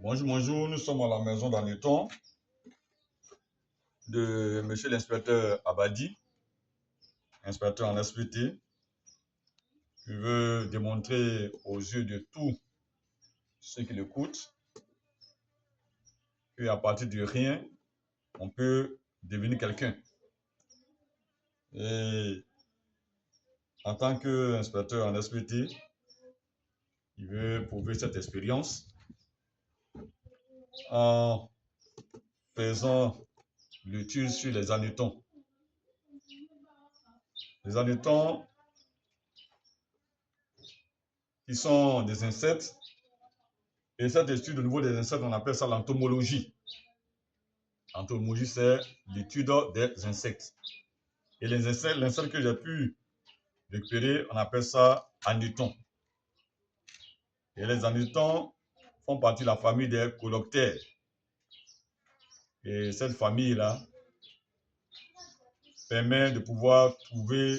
Bonjour, bonjour. Nous sommes à la maison d'Aneton de monsieur l'inspecteur Abadi, inspecteur en SPT, qui veut démontrer aux yeux de tous ceux qui l'écoutent qu'à partir de rien, on peut devenir quelqu'un. Et en tant qu'inspecteur en SPT, il veut prouver cette expérience en faisant l'étude sur les anetons. Les anetons, qui sont des insectes, et cette étude au niveau des insectes, on appelle ça l'entomologie. L'entomologie, c'est l'étude des insectes. Et les insectes, l'insecte que j'ai pu récupérer, on appelle ça anéton. Et les anétons font partie de la famille des coloptères. Et cette famille-là permet de pouvoir trouver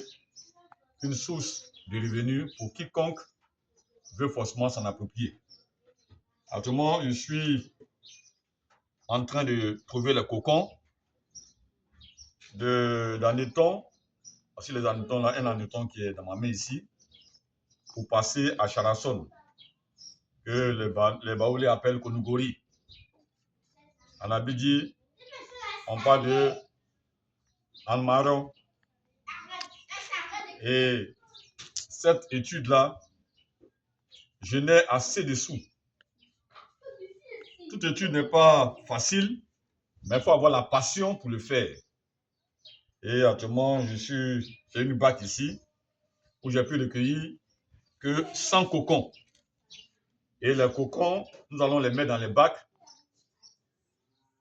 une source de revenus pour quiconque veut forcément s'en approprier. Actuellement, je suis en train de trouver le cocon d'anéton. Voici les anétons là, un anéton qui est dans ma main ici, pour passer à Charason, que les Baoulés appellent Konugori. En Abidji, on parle de Almaro. Et cette étude-là, je n'ai assez de sous. Toute étude n'est pas facile, mais il faut avoir la passion pour le faire. Et actuellement, j'ai une bac ici, où j'ai pu recueillir que 100 cocons. Et les cocons, nous allons les mettre dans les bacs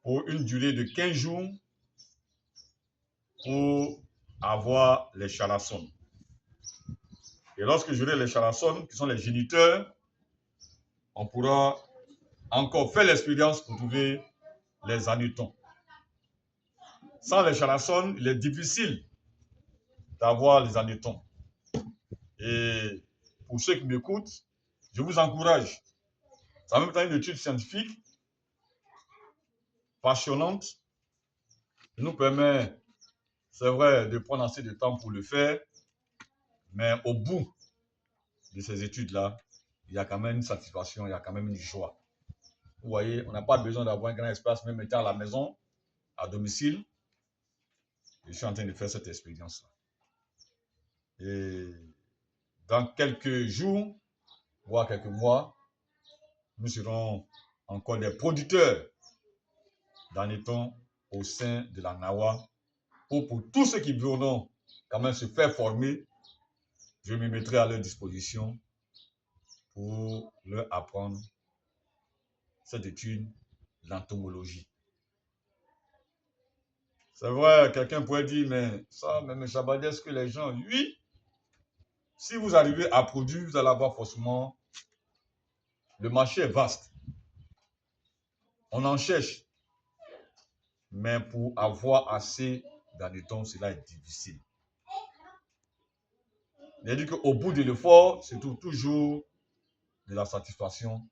pour une durée de 15 jours pour avoir les chalassons. Et lorsque j'aurai les chalassons, qui sont les géniteurs, on pourra encore faire l'expérience pour trouver les anetons. Sans les chalassons, il est difficile d'avoir les anetons. Et pour ceux qui m'écoutent, je vous encourage. C'est en même temps une étude scientifique passionnante qui nous permet, c'est vrai, de prendre assez de temps pour le faire, mais au bout de ces études-là, il y a quand même une satisfaction, il y a quand même une joie. Vous voyez, on n'a pas besoin d'avoir un grand espace, même étant à la maison, à domicile. Je suis en train de faire cette expérience-là. Et dans quelques jours, voire quelques mois, nous serons encore des producteurs d'anetons au sein de la NAWA. Pour tous ceux qui voudront quand même se faire former, je me mettrai à leur disposition pour leur apprendre cette étude, l'entomologie. C'est vrai, quelqu'un pourrait dire, mais ça, même Chabadé, est-ce que les gens, oui, si vous arrivez à produire, vous allez avoir forcément, le marché est vaste. On en cherche, mais pour avoir assez d'anetons, cela est difficile. C'est-à-dire qu'au bout de l'effort, c'est toujours de la satisfaction,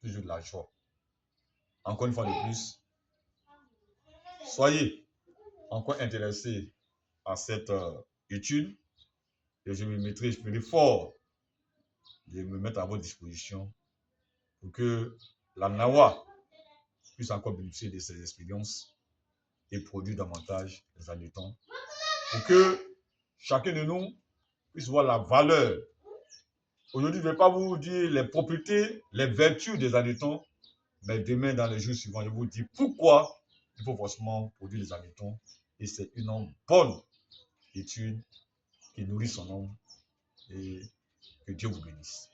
toujours de la joie. Encore une fois de plus, soyez encore intéressés à cette étude et je ferai fort de me mettre à votre disposition pour que la NAWA puisse encore bénéficier de ces expériences et produire davantage les anetons pour que chacun de nous puisse voir la valeur. Aujourd'hui, je ne vais pas vous dire les propriétés, les vertus des anetons, mais demain, dans les jours suivants, je vous dis pourquoi il faut forcément produire les anetons. Et c'est une bonne étude qui nourrit son homme. Et que Dieu vous bénisse.